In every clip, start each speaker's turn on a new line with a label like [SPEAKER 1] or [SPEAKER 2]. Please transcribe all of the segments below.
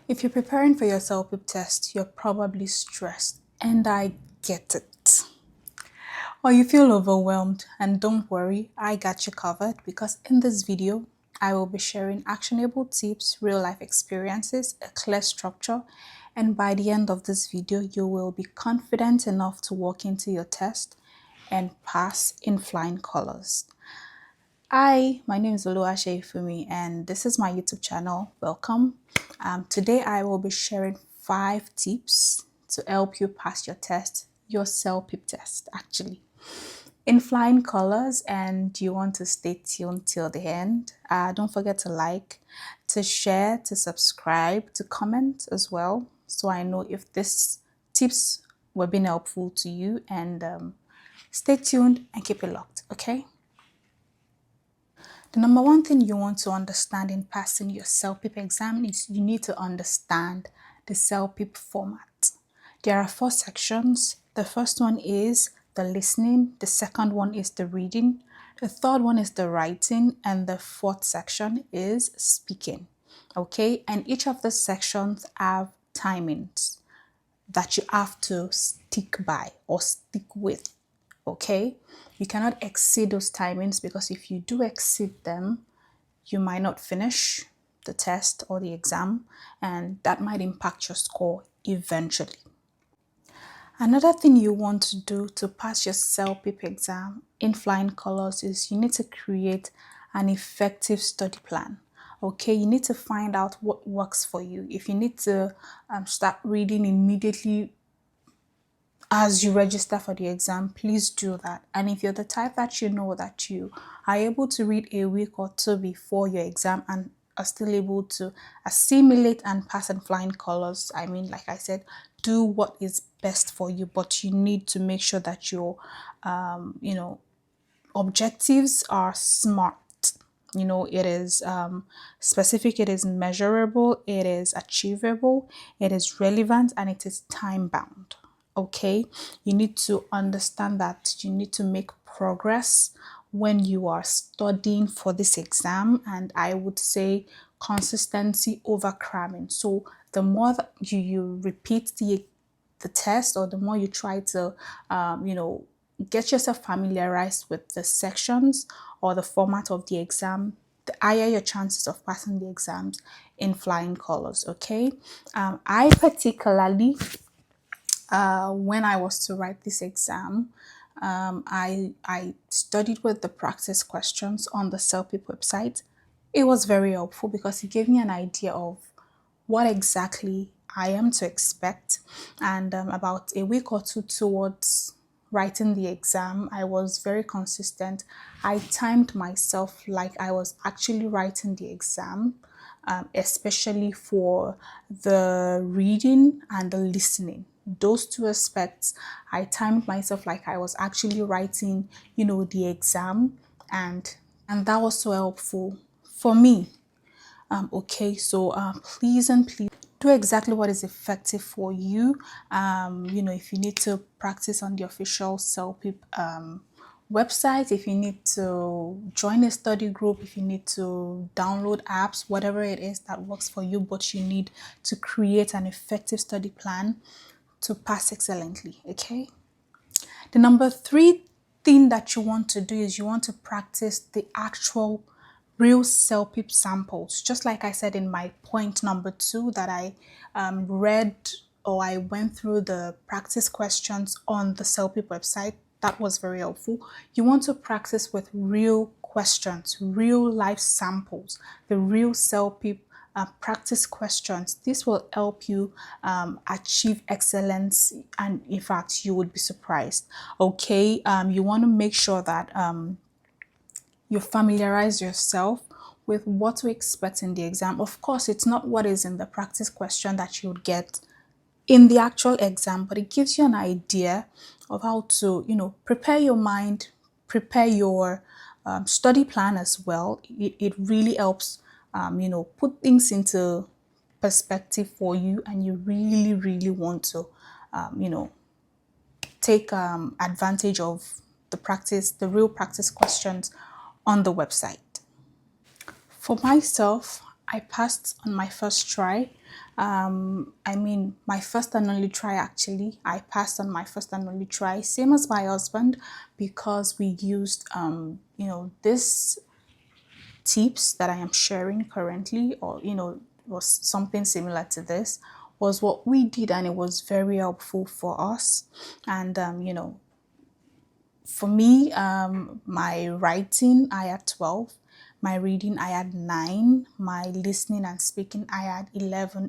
[SPEAKER 1] If you're preparing for your Celpip test, you're probably stressed, and I get it. Or you feel overwhelmed, and don't worry, I got you covered because in this video, I will be sharing actionable tips, real life experiences, a clear structure, and by the end of this video, you will be confident enough to walk into your test and pass in flying colors. Hi, my name is Oluwase Ifumi and this is my YouTube channel. Welcome. Today I will be sharing 5 tips to help you pass your test, your Celpip test actually, in flying colors, and you want to stay tuned till the end. Don't forget to like, to share, to subscribe, to comment as well so I know if these tips were being helpful to you, and stay tuned and keep it locked, okay? The number one thing you want to understand in passing your Celpip exam is you need to understand the Celpip format. There are 4 sections. The first one is the listening, the second one is the reading, the third one is the writing, and the fourth section is speaking. Okay, and each of the sections have timings that you have to stick by or stick with. Okay, you cannot exceed those timings because if you do exceed them, you might not finish the test or the exam, and that might impact your score eventually. Another thing you want to do to pass your Celpip exam in flying colors is you need to create an effective study plan. Okay, you need to find out what works for you. If you need to start reading immediately as you register for the exam, please do that. And if you're the type that you know that you are able to read a week or two before your exam and are still able to assimilate and pass in flying colors, I mean, like I said, do what is best for you, but you need to make sure that your objectives are smart. It is specific, it is measurable, it is achievable, it is relevant, and it is time bound. Okay, you need to understand that you need to make progress when you are studying for this exam, and I would say consistency over cramming. So the more that you repeat the test, or the more you try to get yourself familiarized with the sections or the format of the exam, the higher your chances of passing the exams in flying colors. Okay, I particularly when I was to write this exam, I studied with the practice questions on the Celpip website. It was very helpful because it gave me an idea of what exactly I am to expect. And about a week or two towards writing the exam, I was very consistent. I timed myself like I was actually writing the exam, especially for the reading and the listening. Those 2 aspects, I timed myself like I was actually writing, the exam, and that was so helpful for me. Okay, so please and please do exactly what is effective for you. If you need to practice on the official Celpip website, if you need to join a study group, if you need to download apps, whatever it is that works for you, but you need to create an effective study plan to pass excellently. Okay, the number 3 thing that you want to do is you want to practice the actual real Celpip samples. Just like I said in my point number 2, that I read, or I went through the practice questions on the Celpip website. That was very helpful. You want to practice with real questions, real life samples, the real Celpip practice questions. This will help you achieve excellence, and in fact you would be surprised. Okay, you want to make sure that you familiarize yourself with what to expect in the exam. Of course, it's not what is in the practice question that you would get in the actual exam, but it gives you an idea of how to, prepare your mind, prepare your study plan as well. It really helps, put things into perspective for you, and you really, really want to, take advantage of the real practice questions on the website. For myself, I passed on my first try. My first and only try actually. I passed on my first and only try, same as my husband, because we used, this tips that I am sharing currently, or was something similar to this, was what we did, and it was very helpful for us. And for me, my writing I had 12, my reading I had 9, my listening and speaking I had 11,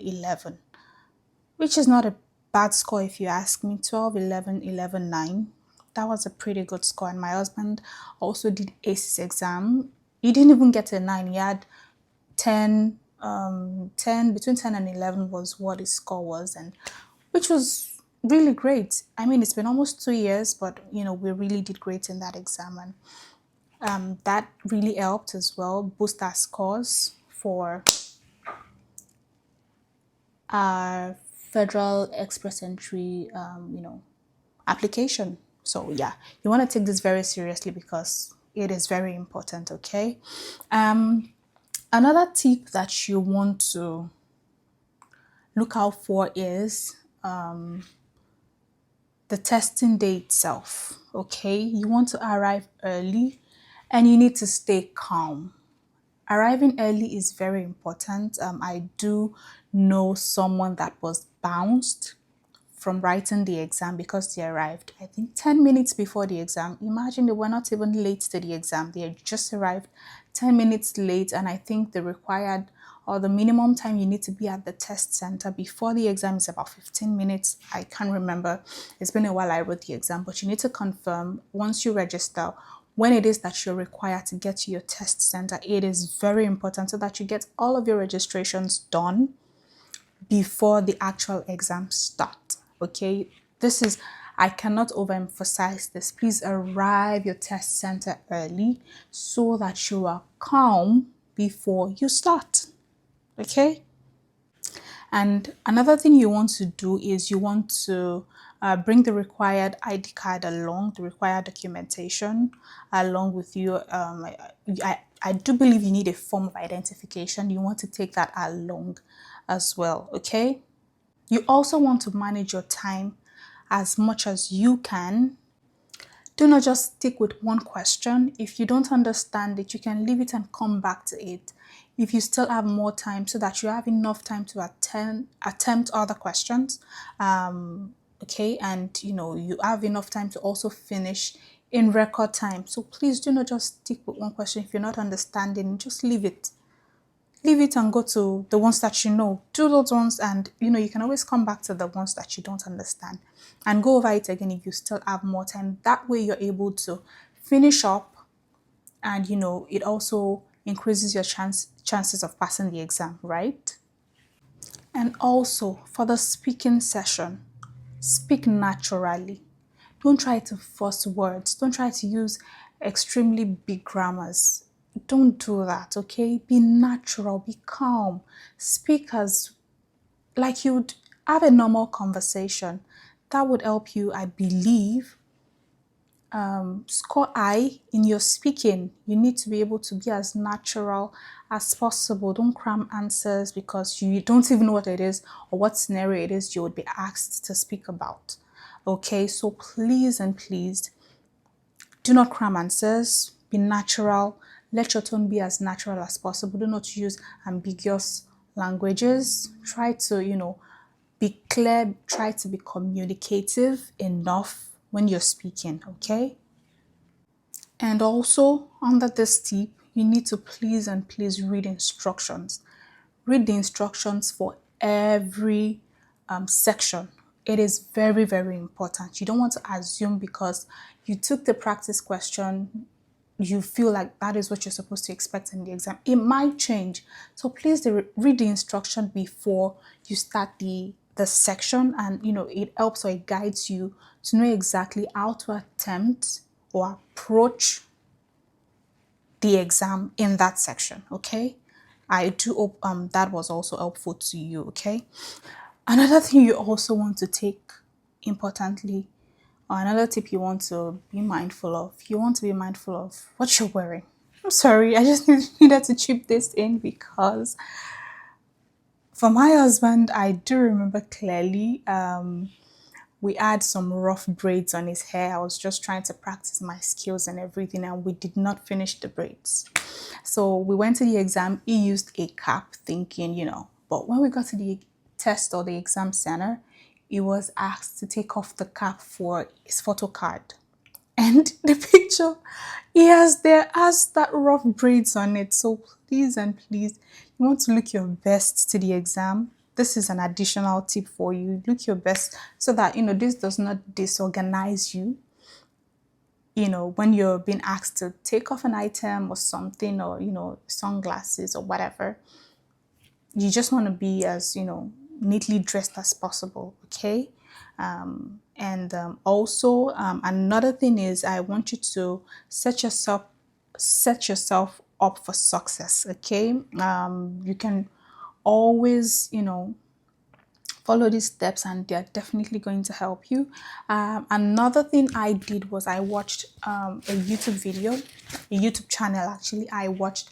[SPEAKER 1] which is not a bad score if you ask me. 12, 11, 11, 9. That was a pretty good score. And my husband also did ACEs exam. He didn't even get a 9. He had 10, 10, between 10 and 11 was what his score was, and which was really great. I mean, it's been almost 2 years, but we really did great in that exam, and that really helped as well boost our scores for our federal express entry, application. So yeah, you want to take this very seriously because it is very important. Okay. Another tip that you want to look out for is the testing day itself. Okay, you want to arrive early and you need to stay calm. Arriving early is very important. I do know someone that was bounced from writing the exam because they arrived, I think, 10 minutes before the exam. Imagine, they were not even late to the exam. They had just arrived 10 minutes late, and I think the required or the minimum time you need to be at the test center before the exam is about 15 minutes. I can't remember. It's been a while I wrote the exam, but you need to confirm once you register when it is that you're required to get to your test center. It is very important so that you get all of your registrations done before the actual exams start. Okay, I cannot overemphasize this. Please arrive your test center early so that you are calm before you start. Okay. And another thing you want to do is you want to bring the required ID card along, the required documentation along with you. I do believe you need a form of identification. You want to take that along as well, okay? You also want to manage your time as much as you can. Do not just stick with one question. If you don't understand it, you can leave it and come back to it. If you still have more time, so that you have enough time to attempt other questions, okay, and you have enough time to also finish in record time. So please do not just stick with one question. If you're not understanding, just leave it. Leave it and go to the ones that you know. Do those ones, and you can always come back to the ones that you don't understand and go over it again if you still have more time. That way you're able to finish up, and it also increases your chances of passing the exam, right? And also for the speaking session, speak naturally. Don't try to force words. Don't try to use extremely big grammars. Don't do that, okay? Be natural, be calm. Speak as like you'd have a normal conversation. That would help you, I believe, score high in your speaking. You need to be able to be as natural as possible. Don't cram answers because you don't even know what it is or what scenario it is you would be asked to speak about. Okay, so please and please do not cram answers. Be natural. Let your tone be as natural as possible. Do not use ambiguous languages. Try to, be clear. Try to be communicative enough when you're speaking, okay? And also, under this tip, you need to please and please read instructions. Read the instructions for every section. It is very, very important. You don't want to assume because you took the practice question, you feel like that is what you're supposed to expect in the exam. It might change. So please read the instruction before you start the section, and it helps or it guides you to know exactly how to attempt or approach the exam in that section. Okay, I do hope that was also helpful to you. Okay, another thing you also want to take importantly, or another tip you want to be mindful of, you want to be mindful of what you're wearing. sorry, I just needed to chip this in because for my husband, I do remember clearly. We had some rough braids on his hair. I was just trying to practice my skills and everything, and we did not finish the braids. So we went to the exam. He used a cap, thinking, but when we got to the test or the exam center, he was asked to take off the cap for his photo card. And the picture, there has that rough braids on it. So please and please, you want to look your best to the exam. This is an additional tip for you. Look your best so that this does not disorganize you. When you're being asked to take off an item or something, or sunglasses or whatever, you just want to be as neatly dressed as possible. Okay. And also, another thing is, I want you to set yourself up for success. Okay. You can always follow these steps, and they're definitely going to help you. Another thing I did was I watched a YouTube channel. Actually, I watched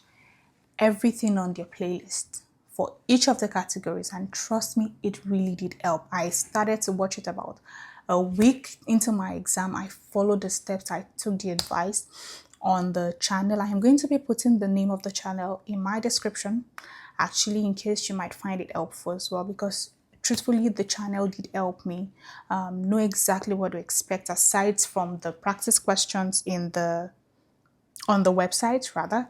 [SPEAKER 1] everything on their playlist for each of the categories, and trust me, it really did help. I started to watch it about a week into my exam. I followed the steps, I took the advice on the channel. I am going to be putting the name of the channel in my description, actually, in case you might find it helpful as well, because truthfully, the channel did help me know exactly what to expect, aside from the practice questions on the website rather.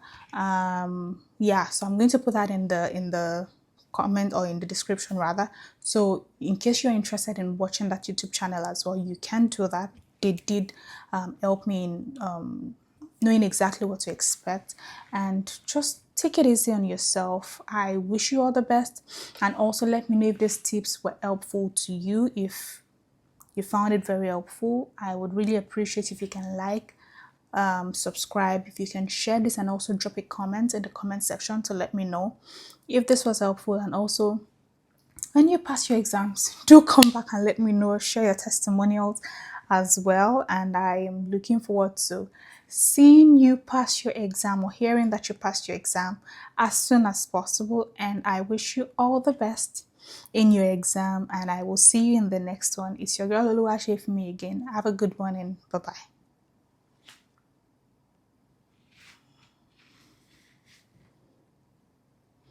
[SPEAKER 1] Yeah, so I'm going to put that in the comment, or in the description rather. So in case you're interested in watching that YouTube channel as well, you can do that. They did help me in knowing exactly what to expect. And just take it easy on yourself. I wish you all the best, and also let me know if these tips were helpful to you. If you found it very helpful, I would really appreciate if you can subscribe, if you can share this, and also drop a comment in the comment section to let me know if this was helpful. And also, when you pass your exams, do come back and let me know, share your testimonials as well. And I am looking forward to seeing you pass your exam, or hearing that you passed your exam as soon as possible. And I wish you all the best in your exam, and I will see you in the next one. It's your girl Oluwaseyi for me again. Have a good one, and bye bye.